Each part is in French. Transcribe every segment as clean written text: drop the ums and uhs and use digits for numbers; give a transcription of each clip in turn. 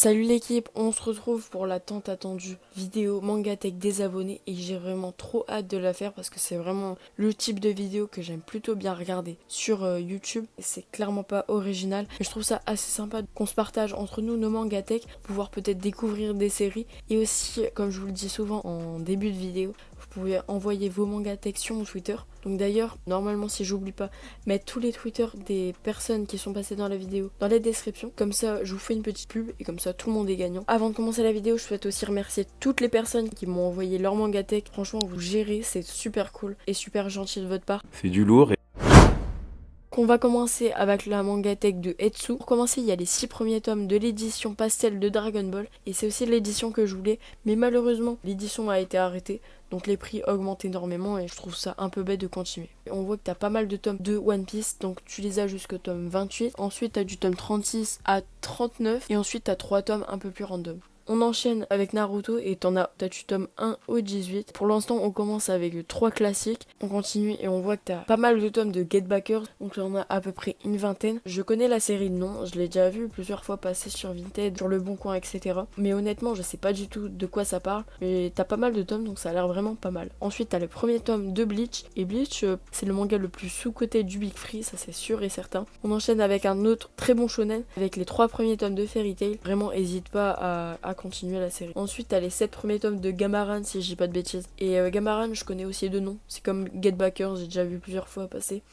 Salut l'équipe, on se retrouve pour la tant attendue vidéo Mangatech des abonnés et j'ai vraiment trop hâte de la faire parce que c'est vraiment le type de vidéo que j'aime plutôt bien regarder sur YouTube. C'est clairement pas original mais je trouve ça assez sympa qu'on se partage entre nous nos Mangatech pour pouvoir peut-être découvrir des séries et aussi, comme je vous le dis souvent en début de vidéo, vous pouvez envoyer vos Mangatech sur mon Twitter. Donc d'ailleurs, normalement si j'oublie pas, mettre tous les Twitter des personnes qui sont passées dans la vidéo dans les descriptions. Comme ça, je vous fais une petite pub et comme ça tout le monde est gagnant. Avant de commencer la vidéo, je souhaite aussi remercier toutes les personnes qui m'ont envoyé leur Mangatech. Franchement, vous gérez, c'est super cool et super gentil de votre part. C'est du lourd. On va commencer avec la Mangatech de Etsu. Pour commencer, il y a les 6 premiers tomes de l'édition pastel de Dragon Ball. Et c'est aussi l'édition que je voulais. Mais malheureusement, l'édition a été arrêtée. Donc les prix augmentent énormément et je trouve ça un peu bête de continuer. On voit que t'as pas mal de tomes de One Piece. Donc tu les as jusqu'au tome 28. Ensuite, t'as du tome 36 à 39. Et ensuite, t'as 3 tomes un peu plus random. On enchaîne avec Naruto et t'as du tome 1 au 18. Pour l'instant, on commence avec 3 classiques. On continue et on voit que t'as pas mal de tomes de Get Backers. Donc on a à peu près une vingtaine. Je connais la série de nom, je l'ai déjà vu plusieurs fois passer sur Vinted, sur Le Bon Coin, etc. Mais honnêtement, je sais pas du tout de quoi ça parle. Mais t'as pas mal de tomes, donc ça a l'air vraiment pas mal. Ensuite, t'as le premier tome de Bleach. Et Bleach, c'est le manga le plus sous-coté du Big Free, ça c'est sûr et certain. On enchaîne avec un autre très bon shonen, avec les 3 premiers tomes de Fairy Tail. Vraiment, hésite pas à continuer la série. Ensuite, t'as les 7 premiers tomes de Gamaran, si je dis pas de bêtises. Et Gamaran, je connais aussi deux noms. C'est comme Get Backer, j'ai déjà vu plusieurs fois passer.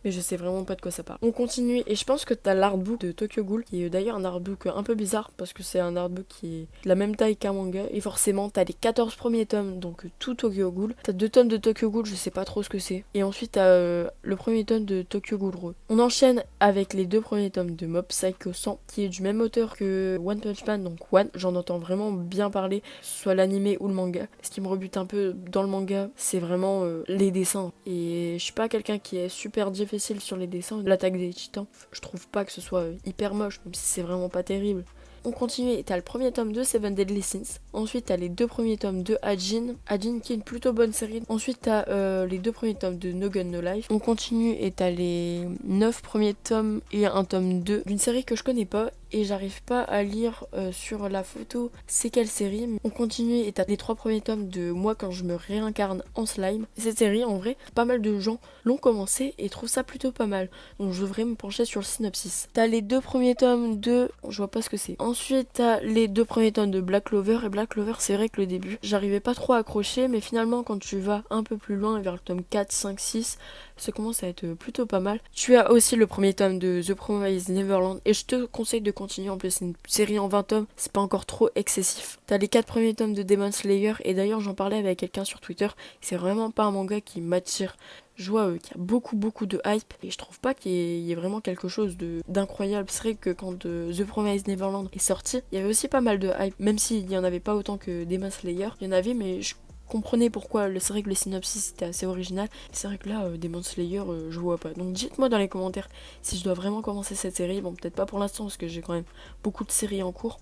Mais je sais vraiment pas de quoi ça parle. On continue et je pense que t'as l'artbook de Tokyo Ghoul, qui est d'ailleurs un artbook un peu bizarre parce que c'est un artbook qui est de la même taille qu'un manga. Et forcément, t'as les 14 premiers tomes, donc tout Tokyo Ghoul. T'as 2 tomes de Tokyo Ghoul, je sais pas trop ce que c'est. Et ensuite, t'as le premier tome de Tokyo Ghoul Road. On enchaîne avec les 2 premiers tomes de Mob Psycho 100, qui est du même auteur que One Punch Man, donc One. J'en entends vraiment bien parler, soit l'animé ou le manga. Ce qui me rebute un peu dans le manga, c'est vraiment les dessins. Et je suis pas quelqu'un qui est super difficile sur les dessins. L'attaque des titans, je trouve pas que ce soit hyper moche, même si c'est vraiment pas terrible. On continue et t'as le premier tome de Seven Deadly Sins. Ensuite t'as les 2 premiers tomes de Hajin. Hajin qui est une plutôt bonne série. Ensuite t'as les 2 premiers tomes de No Gun No Life. On continue et t'as les 9 premiers tomes et un tome 2 d'une série que je connais pas et j'arrive pas à lire sur la photo c'est quelle série. On continue et t'as les 3 premiers tomes de Moi quand je me réincarne en slime. Cette série en vrai, pas mal de gens l'ont commencé et trouvent ça plutôt pas mal. Donc je devrais me pencher sur le synopsis. T'as les 2 premiers tomes de... Je vois pas ce que c'est. Ensuite t'as les 2 premiers tomes de Black Clover. Et Black Clover c'est vrai que le début j'arrivais pas trop à accrocher, mais finalement quand tu vas un peu plus loin vers le tome 4, 5, 6, ça commence à être plutôt pas mal. Tu as aussi le premier tome de The Promised Neverland et je te conseille de continuer. En plus c'est une série en 20 tomes, c'est pas encore trop excessif. T'as les 4 premiers tomes de Demon Slayer et d'ailleurs j'en parlais avec quelqu'un sur Twitter, c'est vraiment pas un manga qui m'attire. Je vois qu'il y a beaucoup de hype et je trouve pas qu'il y ait vraiment quelque chose d'incroyable. C'est vrai que quand The Promised Neverland est sorti, il y avait aussi pas mal de hype, même s'il y en avait pas autant que Demon Slayer. Il y en avait, mais je comprenais pourquoi. C'est vrai que le synopsis était assez original. C'est vrai que là, Demon Slayer, je vois pas. Donc dites-moi dans les commentaires si je dois vraiment commencer cette série. Bon, peut-être pas pour l'instant parce que j'ai quand même beaucoup de séries en cours.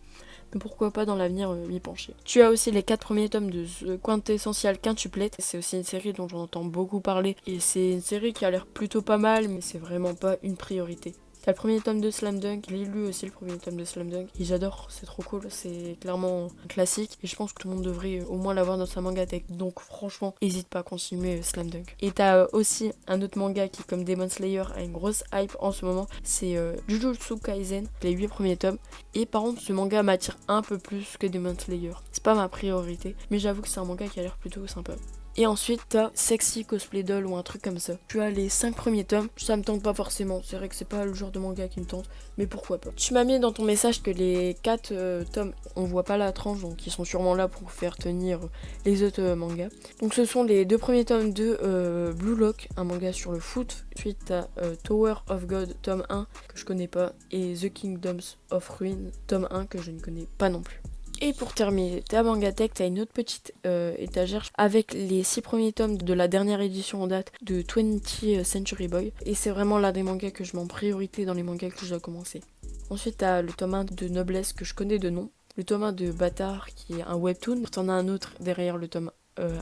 Mais pourquoi pas dans l'avenir m'y pencher. Tu as aussi les 4 premiers tomes de The Quintessential Quintuplet. C'est aussi une série dont j'en entends beaucoup parler. Et c'est une série qui a l'air plutôt pas mal, mais c'est vraiment pas une priorité. T'as le premier tome de Slam Dunk, j'ai lu aussi le premier tome de Slam Dunk et j'adore, c'est trop cool, c'est clairement un classique et je pense que tout le monde devrait au moins l'avoir dans sa mangatech, donc franchement, n'hésite pas à continuer Slam Dunk. Et t'as aussi un autre manga qui, comme Demon Slayer, a une grosse hype en ce moment, c'est Jujutsu Kaisen, les 8 premiers tomes, et par contre ce manga m'attire un peu plus que Demon Slayer. C'est pas ma priorité, mais j'avoue que c'est un manga qui a l'air plutôt sympa. Et ensuite, t'as Sexy Cosplay Doll ou un truc comme ça. Tu as les 5 premiers tomes. Ça me tente pas forcément. C'est vrai que c'est pas le genre de manga qui me tente. Mais pourquoi pas. Tu m'as mis dans ton message que les 4 tomes, on voit pas la tranche. Donc ils sont sûrement là pour faire tenir les autres mangas. Donc ce sont les 2 premiers tomes de Blue Lock, un manga sur le foot. Ensuite, t'as Tower of God, tome 1, que je connais pas. Et The Kingdoms of Ruin, tome 1, que je ne connais pas non plus. Et pour terminer ta Mangatech, t'as une autre petite étagère avec les 6 premiers tomes de la dernière édition en date de 20th Century Boy. Et c'est vraiment l'un des mangas que je mets en priorité dans les mangas que je dois commencer. Ensuite, t'as le tome 1 de Noblesse que je connais de nom. Le tome 1 de Bâtard qui est un webtoon. T'en as un autre derrière le tome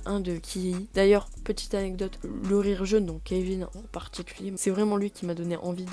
1 de Kii. D'ailleurs, petite anecdote, le rire jaune, donc Kevin en particulier, c'est vraiment lui qui m'a donné envie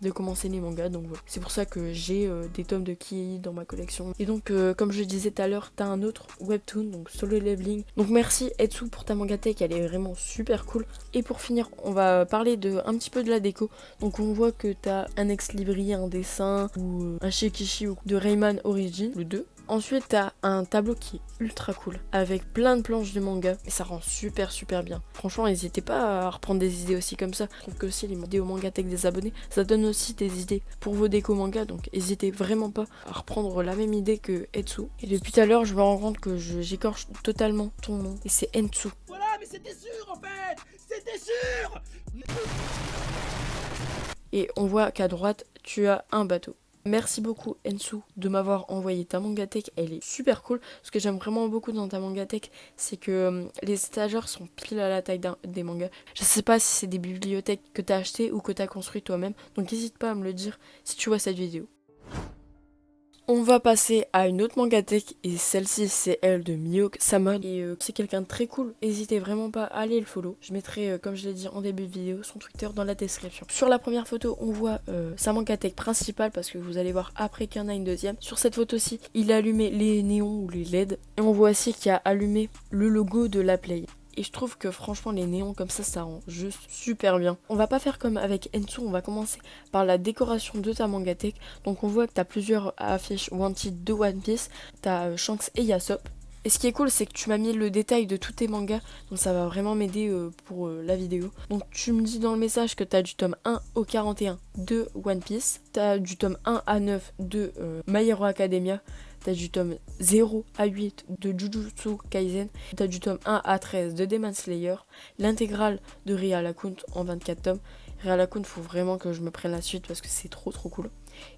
de commencer les mangas, donc voilà. C'est pour ça que j'ai des tomes de Kei dans ma collection. Et donc comme je le disais tout à l'heure, t'as un autre webtoon, donc Solo Leveling. Donc merci Etsu pour ta mangatech, elle est vraiment super cool. Et pour finir, on va parler un petit peu de la déco. Donc on voit que t'as un ex-libri, un dessin ou un shikishi de Rayman Origin, le 2. Ensuite, t'as un tableau qui est ultra cool, avec plein de planches de manga, et ça rend super bien. Franchement, n'hésitez pas à reprendre des idées aussi comme ça. Je trouve que aussi les vidéos mangatech des abonnés, ça donne aussi des idées pour vos décos manga, donc n'hésitez vraiment pas à reprendre la même idée que Etsu. Et depuis tout à l'heure, je me rends compte que j'écorche totalement ton nom, et c'est Entsu. Voilà, mais c'était sûr en fait. C'était sûr. Et on voit qu'à droite, tu as un bateau. Merci beaucoup Ensu de m'avoir envoyé ta mangatech, elle est super cool. Ce que j'aime vraiment beaucoup dans ta mangatech, c'est que les étagères sont pile à la taille des mangas. Je sais pas si c'est des bibliothèques que t'as achetées ou que t'as construites toi-même, donc n'hésite pas à me le dire si tu vois cette vidéo. On va passer à une autre mangatech et celle-ci c'est elle de Miyok Samon et c'est quelqu'un de très cool. N'hésitez vraiment pas à aller le follow. Je mettrai comme je l'ai dit en début de vidéo son Twitter dans la description. Sur la première photo on voit sa mangatech principale parce que vous allez voir après qu'il y en a une deuxième. Sur cette photo-ci il a allumé les néons ou les LED et on voit aussi qu'il a allumé le logo de la Play. Et je trouve que franchement les néons comme ça rend juste super bien. On va pas faire comme avec Ensu, on va commencer par la décoration de ta mangatech. Donc on voit que tu as plusieurs affiches Wanted de One Piece, tu as Shanks et Yasop. Et ce qui est cool c'est que tu m'as mis le détail de tous tes mangas, donc ça va vraiment m'aider pour la vidéo. Donc tu me dis dans le message que tu as du tome 1 au 41 de One Piece, tu as du tome 1 à 9 de My Hero Academia, t'as du tome 0 à 8 de Jujutsu Kaisen, t'as du tome 1 à 13 de Demon Slayer, l'intégrale de Ria Lacount en 24 tomes. Ria Lacount, faut vraiment que je me prenne la suite parce que c'est trop cool.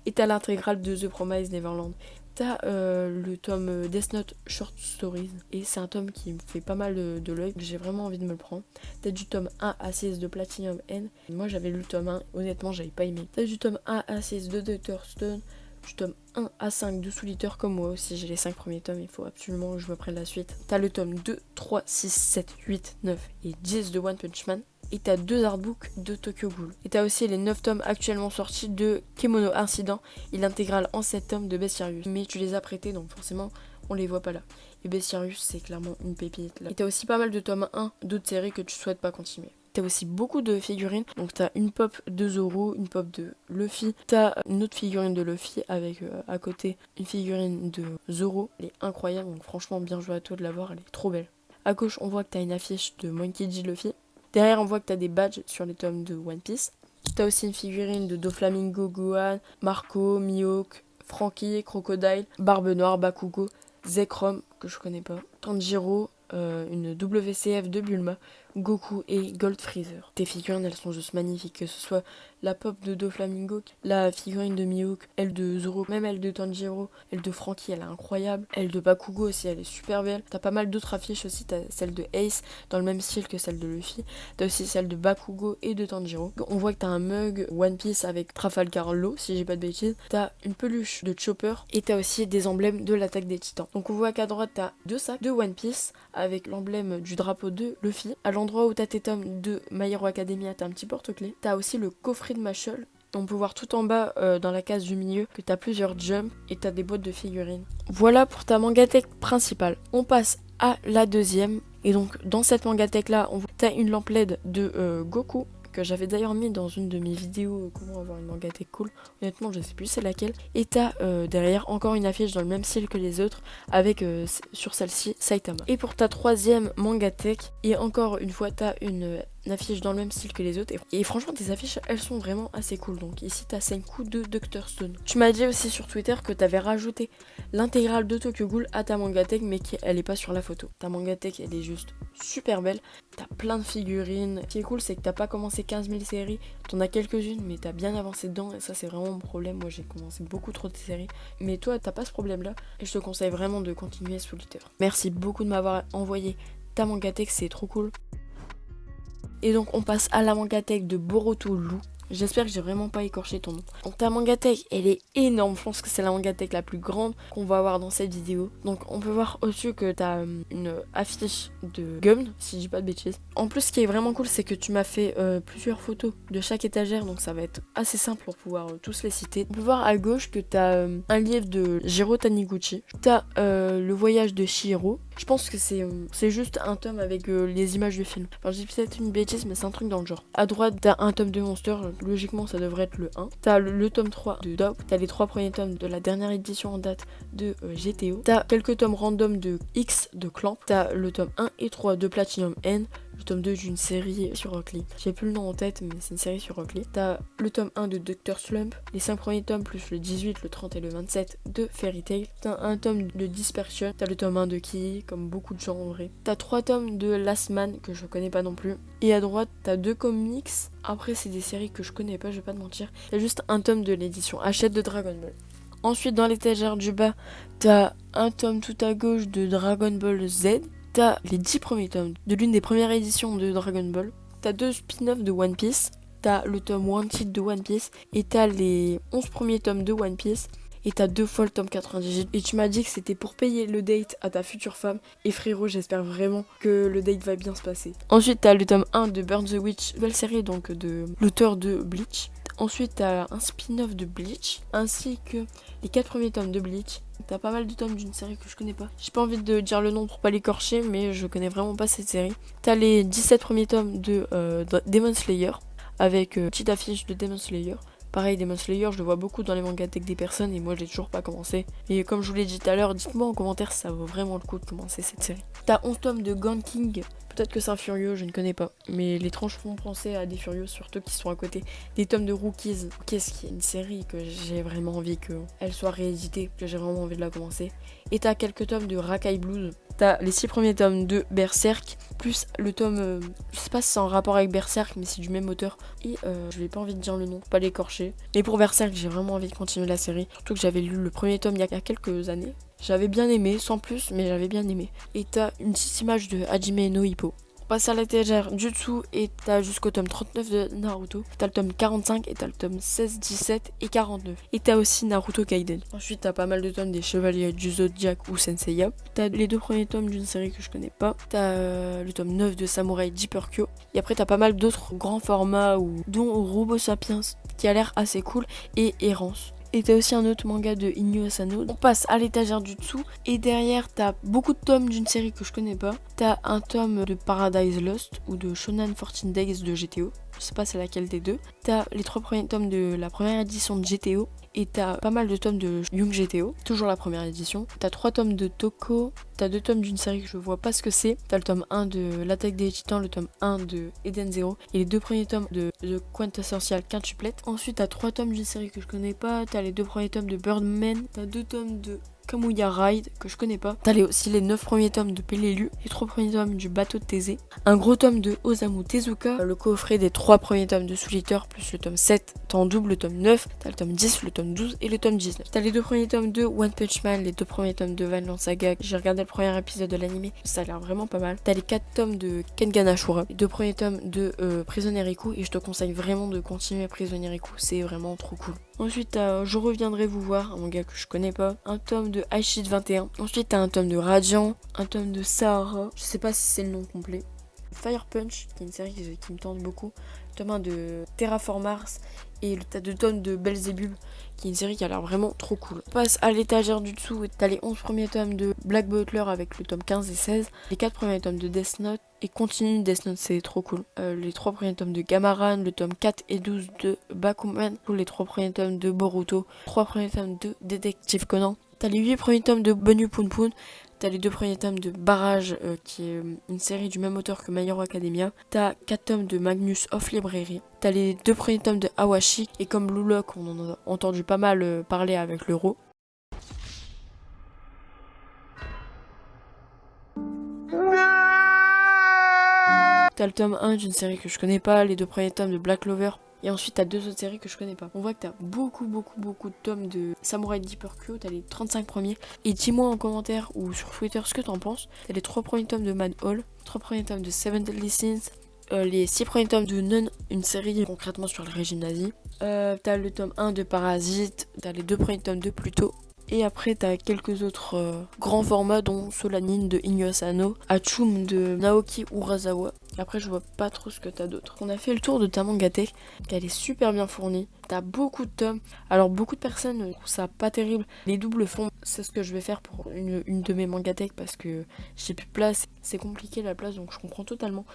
Et t'as l'intégrale de The Promised Neverland. T'as le tome Death Note Short Stories et c'est un tome qui me fait pas mal de l'œil, j'ai vraiment envie de me le prendre. T'as du tome 1 à 6 de Platinum N. Moi j'avais lu le tome 1, honnêtement j'avais pas aimé. T'as du tome 1 à 6 de Dr. Stone, du tome 1 à 5 de Soul Eater, comme moi aussi j'ai les 5 premiers tomes, il faut absolument que je me prenne la suite. T'as le tome 2, 3, 6, 7, 8, 9 et 10 de One Punch Man. Et t'as 2 artbooks de Tokyo Ghoul. Et t'as aussi les 9 tomes actuellement sortis de Kemono Incident et l'intégrale en 7 tomes de Bestiarius. Mais tu les as prêtés donc forcément on les voit pas là. Et Bestiarius c'est clairement une pépite là. Et t'as aussi pas mal de tomes 1 d'autres séries que tu souhaites pas continuer. T'as aussi beaucoup de figurines, donc t'as une pop de Zoro, une pop de Luffy, t'as une autre figurine de Luffy avec à côté une figurine de Zoro, elle est incroyable, donc franchement bien joué à toi de l'avoir, elle est trop belle. À gauche on voit que t'as une affiche de Monkey D. Luffy, derrière on voit que t'as des badges sur les tomes de One Piece, t'as aussi une figurine de Doflamingo Gohan, Marco, Mihawk, Franky, Crocodile, Barbe Noire, Bakugo, Zekrom, que je connais pas, Tanjiro, une WCF de Bulma, Goku et Gold Freezer. Tes figurines elles sont juste magnifiques, que ce soit la pop de Doflamingo, la figurine de Mihawk, elle de Zoro, même elle de Tanjiro, elle de Franky elle est incroyable, elle de Bakugo aussi elle est super belle. T'as pas mal d'autres affiches aussi, t'as celle de Ace dans le même style que celle de Luffy, t'as aussi celle de Bakugo et de Tanjiro. On voit que t'as un mug One Piece avec Trafalgar Law si j'ai pas de bêtises, t'as une peluche de Chopper et t'as aussi des emblèmes de l'attaque des titans. Donc on voit qu'à droite t'as 2 sacs de One Piece avec l'emblème du drapeau de Luffy. À l'endroit où t'as tes tomes de My Hero Academia, t'as un petit porte-clés. T'as aussi le coffret de Mashal. On peut voir tout en bas dans la case du milieu que t'as plusieurs jumps et t'as des boîtes de figurines. Voilà pour ta mangatech principale. On passe à la deuxième. Et donc dans cette mangatech là, t'as une lampe LED de Goku, que j'avais d'ailleurs mis dans une de mes vidéos comment avoir une mangatech cool. Honnêtement je sais plus c'est laquelle. Et t'as derrière encore une affiche dans le même style que les autres avec sur celle-ci Saitama. Et pour ta troisième mangatech, et encore une fois t'as une affiche dans le même style que les autres et franchement tes affiches elles sont vraiment assez cool. Donc ici t'as Senku de Dr. Stone. Tu m'as dit aussi sur Twitter que t'avais rajouté l'intégrale de Tokyo Ghoul à ta mangatech mais qu'elle est pas sur la photo. Ta mangatech elle est juste super belle, t'as plein de figurines. Ce qui est cool c'est que t'as pas commencé 15 000 séries, t'en as quelques-unes mais t'as bien avancé dedans et ça c'est vraiment mon problème. Moi j'ai commencé beaucoup trop de séries mais toi t'as pas ce problème là et je te conseille vraiment de continuer Soul Eater. Merci beaucoup de m'avoir envoyé ta mangatech, c'est trop cool. Et donc on passe à la mangatech de Boruto Lou. J'espère que j'ai vraiment pas écorché ton nom. Donc ta mangatech, elle est énorme. Je pense que c'est la mangatech la plus grande qu'on va avoir dans cette vidéo. Donc on peut voir au-dessus que t'as une affiche de Gum, si je dis pas de bêtises. En plus, ce qui est vraiment cool, c'est que tu m'as fait plusieurs photos de chaque étagère, donc ça va être assez simple pour pouvoir tous les citer. On peut voir à gauche que t'as un livre de Jiro Taniguchi. T'as le voyage de Chihiro. Je pense que c'est juste un tome avec les images du film. Enfin, je dis peut-être une bêtise, mais c'est un truc dans le genre. À droite, t'as un tome de Monster. Logiquement, ça devrait être le 1. T'as le tome 3 de Dop. T'as les 3 premiers tomes de la dernière édition en date de GTO. T'as quelques tomes random de X de Clamp. T'as le tome 1 et 3 de Platinum N. Le tome 2 d'une série sur Rock Lee. J'ai plus le nom en tête, mais c'est une série sur Rock Lee. T'as le tome 1 de Dr. Slump, les 5 premiers tomes plus le 18, le 30 et le 27 de Fairy Tail. T'as un tome de Dispersion, t'as le tome 1 de Key, comme beaucoup de gens en vrai. T'as 3 tomes de Last Man, que je connais pas non plus. Et à droite, t'as 2 comics. Après, c'est des séries que je connais pas, je vais pas te mentir. T'as juste un tome de l'édition Hachette de Dragon Ball. Ensuite, dans l'étagère du bas, t'as un tome tout à gauche de Dragon Ball Z. T'as les 10 premiers tomes de l'une des premières éditions de Dragon Ball. T'as 2 spin-offs de One Piece. T'as le tome Wanted de One Piece. Et t'as les 11 premiers tomes de One Piece. Et t'as 2 fois le tome 98. Et tu m'as dit que c'était pour payer le date à ta future femme. Et frérot, j'espère vraiment que le date va bien se passer. Ensuite, t'as le tome 1 de Burn the Witch, nouvelle série donc de l'auteur de Bleach. Ensuite, t'as un spin-off de Bleach, ainsi que les 4 premiers tomes de Bleach. T'as pas mal de tomes d'une série que je connais pas. J'ai pas envie de dire le nom pour pas l'écorcher, mais je connais vraiment pas cette série. T'as les 17 premiers tomes de Demon Slayer, avec petite affiche de Demon Slayer. Pareil, Demon Slayer, je le vois beaucoup dans les mangatech des personnes et moi j'ai toujours pas commencé. Et comme je vous l'ai dit tout à l'heure, dites-moi en commentaire si ça vaut vraiment le coup de commencer cette série. T'as 11 tomes de Gun King. Peut-être que c'est un Furieux, je ne connais pas. Mais les tranches font penser à des Furieux, surtout qui sont à côté. Des tomes de Rookies, qu'est-ce qui est une série que j'ai vraiment envie qu'elle soit rééditée, que j'ai vraiment envie de la commencer. Et t'as quelques tomes de Rakai Blues. T'as les 6 premiers tomes de Berserk, plus le tome, je sais pas si c'est en rapport avec Berserk, mais c'est du même auteur. Et je n'ai pas envie de dire le nom, pour pas l'écorcher. Mais pour Berserk, j'ai vraiment envie de continuer la série. Surtout que j'avais lu le premier tome il y a quelques années. J'avais bien aimé, sans plus, mais j'avais bien aimé. Et t'as une petite image de Hajime no Ippo. On passe à l'étagère du dessous et t'as jusqu'au tome 39 de Naruto. T'as le tome 45 et t'as le tome 16, 17 et 49. Et t'as aussi Naruto Gaiden. Ensuite t'as pas mal de tomes des Chevaliers du Zodiac ou Senseiya. T'as les 2 premiers tomes d'une série que je connais pas. T'as le tome 9 de Samurai Deeper Kyo. Et après t'as pas mal d'autres grands formats, dont Robo Sapiens, qui a l'air assez cool, et Errance. Et t'as aussi un autre manga de Inyo Asano. On passe à l'étagère du dessous. Et derrière, t'as beaucoup de tomes d'une série que je connais pas. T'as un tome de Paradise Lost ou de Shonen 14 Days de GTO. Je sais pas c'est laquelle des deux. T'as les 3 premiers tomes de la première édition de GTO. Et t'as pas mal de tomes de Young GTO, toujours la première édition. T'as 3 tomes de Toko, t'as 2 tomes d'une série que je vois pas ce que c'est. T'as le tome 1 de L'attaque des titans, le tome 1 de Eden Zero et les 2 premiers tomes de The Quintessential Quintuplette. Ensuite t'as 3 tomes d'une série que je connais pas, t'as les 2 premiers tomes de Birdman, t'as 2 tomes de Kamuya Ride que je connais pas. T'as aussi les 9 premiers tomes de Pelelu, les 3 premiers tomes du bateau de Thésée, un gros tome de Osamu Tezuka, le coffret des 3 premiers tomes de Soul Eater plus le tome 7, t'as en double le tome 9, t'as le tome 10, le tome 12 et le tome 19. T'as les 2 premiers tomes de One Punch Man, les 2 premiers tomes de Vinland Saga. J'ai regardé le premier épisode de l'animé, ça a l'air vraiment pas mal. T'as les 4 tomes de Kengan Ashura, les 2 premiers tomes de Prisoner Riku et je te conseille vraiment de continuer Prisoner Riku, c'est vraiment trop cool. Ensuite t'as Je reviendrai vous voir, un manga que je connais pas, un tome de Aishid 21. Ensuite t'as un tome de Radiant, un tome de Sahara, je sais pas si c'est le nom complet. Fire Punch, qui est une série qui me tente beaucoup. Le tome 1 de Terraform Mars et t'as 2 tomes de Belzebub, qui est une série qui a l'air vraiment trop cool. On passe à l'étagère du dessous et t'as les 11 premiers tomes de Black Butler avec le tome 15 et 16, les 4 premiers tomes de Death Note et continue Death Note, c'est trop cool. Les 3 premiers tomes de Gamaran, le tome 4 et 12 de Bakuman, les 3 premiers tomes de Boruto, 3 premiers tomes de Détective Conan. T'as les 8 premiers tomes de Bunny Poon Poon. T'as les 2 premiers tomes de Barrage, qui est une série du même auteur que My Hero Academia. T'as 4 tomes de Magnus Off Librairie. T'as les 2 premiers tomes de Awashi. Et comme Blue Lock, on en a entendu pas mal parler avec l'euro. T'as le tome 1 d'une série que je connais pas, les 2 premiers tomes de Black Clover. Et ensuite t'as 2 autres séries que je connais pas. On voit que t'as beaucoup de tomes de Samurai Deeper Kyo, t'as les 35 premiers. Et dis-moi en commentaire ou sur Twitter ce que t'en penses. T'as les 3 premiers tomes de Mad Hall, 3 premiers tomes de Seven Deadly Sins, les 6 premiers tomes de Nun, une série concrètement sur le régime nazi. T'as le tome 1 de Parasite, t'as les 2 premiers tomes de Pluto. Et après, t'as quelques autres grands formats, dont Solanin de Inyo Asano, Hachum de Naoki Urasawa. Après, je vois pas trop ce que t'as d'autre. On a fait le tour de ta mangatech, qu'elle est super bien fournie. T'as beaucoup de tomes. Alors, beaucoup de personnes trouvent ça pas terrible. Les doubles fonds, c'est ce que je vais faire pour une de mes mangatech parce que j'ai plus de place. C'est compliqué la place, donc je comprends totalement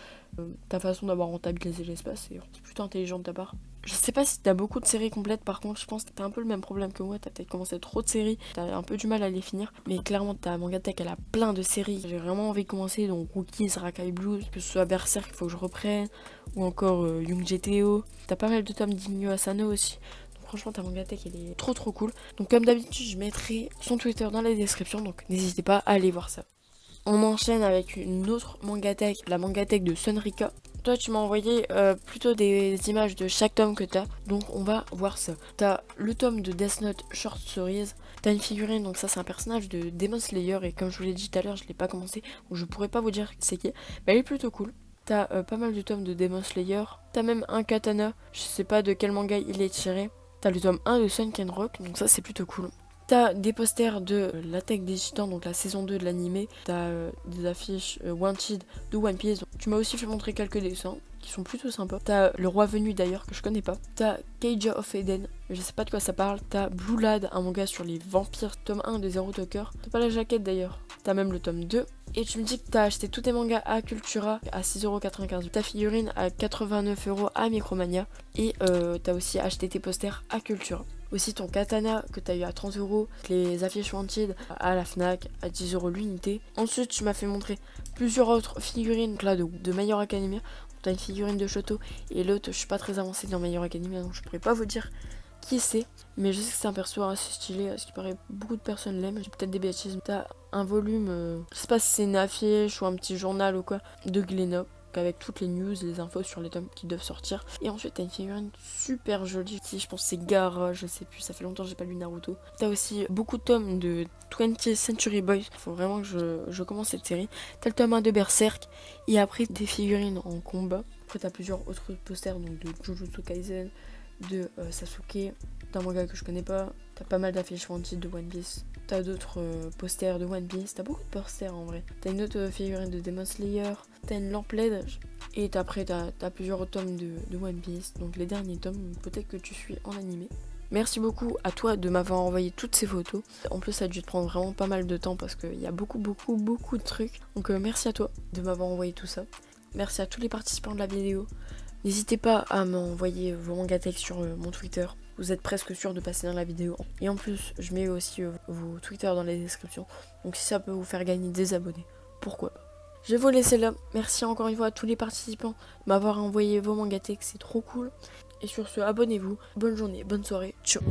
ta façon d'avoir rentabilisé l'espace. C'est plutôt intelligent de ta part. Je sais pas si t'as beaucoup de séries complètes, par contre, je pense que t'as un peu le même problème que moi. T'as peut-être commencé trop de séries, t'as un peu du mal à les finir. Mais clairement, ta mangatech, elle a plein de séries. J'ai vraiment envie de commencer, donc Rookies, Rakai Blues, que ce soit Berserk, il faut que je reprenne, ou encore Young GTO. T'as pas mal de tomes d'Inyo Asano aussi. Donc franchement, ta mangatech, elle est trop cool. Donc comme d'habitude, je mettrai son Twitter dans la description, donc n'hésitez pas à aller voir ça. On enchaîne avec une autre mangatech, la mangatech de Sunrika. Toi, tu m'as envoyé plutôt des images de chaque tome que t'as, donc on va voir ça. T'as le tome de Death Note Short Stories, t'as une figurine, donc ça c'est un personnage de Demon Slayer, et comme je vous l'ai dit tout à l'heure, je l'ai pas commencé, donc je pourrais pas vous dire c'est qui, mais elle est plutôt cool. T'as pas mal de tomes de Demon Slayer, t'as même un katana, je sais pas de quel manga il est tiré. T'as le tome 1 de Sunken Rock, donc ça c'est plutôt cool. T'as des posters de l'Attaque des Titans, donc la saison 2 de l'animé. T'as des affiches Wanted de One Piece. Donc, tu m'as aussi fait montrer quelques dessins qui sont plutôt sympas. T'as Le Roi Venu d'ailleurs, que je connais pas. T'as Cage of Eden, je sais pas de quoi ça parle. T'as Blue Lad, un manga sur les vampires, tome 1 de Zero Talker. T'as pas la jaquette d'ailleurs. T'as même le tome 2. Et tu me dis que t'as acheté tous tes mangas à Cultura à 6,95€. Ta figurine à 89€ à Micromania. Et t'as aussi acheté tes posters à Cultura. Aussi ton katana que t'as eu à 30€, les affiches Wanted à la Fnac à 10€ l'unité. Ensuite tu m'as fait montrer plusieurs autres figurines là, de My Hero Academia. T'as une figurine de Shoto et l'autre je suis pas très avancée dans My Hero Academia, donc je pourrais pas vous dire qui c'est. Mais je sais que c'est un perso assez stylé, ce qui paraît beaucoup de personnes l'aiment. J'ai peut-être des bêtises. T'as un volume, je sais pas si c'est une affiche ou un petit journal ou quoi, de Glénat, avec toutes les news, les infos sur les tomes qui doivent sortir. Et ensuite t'as une figurine super jolie, qui je pense c'est Gaara, je sais plus, ça fait longtemps que j'ai pas lu Naruto. T'as aussi beaucoup de tomes de 20th Century Boys, faut vraiment que je commence cette série. T'as le tome 1 de Berserk, et après des figurines en combat. Après t'as plusieurs autres posters, donc de Jujutsu Kaisen, de Sasuke, d'un manga que je connais pas. T'as pas mal d'affiches Wanted de One Piece. T'as d'autres posters de One Piece. T'as beaucoup de posters en vrai. T'as une autre figurine de Demon Slayer. T'as une lampe LED. Et après t'as plusieurs tomes de One Piece. Donc les derniers tomes, peut-être que tu suis en animé. Merci beaucoup à toi de m'avoir envoyé toutes ces photos. En plus ça a dû te prendre vraiment pas mal de temps parce qu'il y a beaucoup de trucs. Donc merci à toi de m'avoir envoyé tout ça. Merci à tous les participants de la vidéo. N'hésitez pas à m'envoyer vos mangatech sur mon Twitter. Vous êtes presque sûr de passer dans la vidéo. Et en plus, je mets aussi vos Twitter dans les descriptions. Donc si ça peut vous faire gagner des abonnés, pourquoi pas. Je vais vous laisser là. Merci encore une fois à tous les participants de m'avoir envoyé vos mangatech. C'est trop cool. Et sur ce, abonnez-vous. Bonne journée, bonne soirée. Ciao.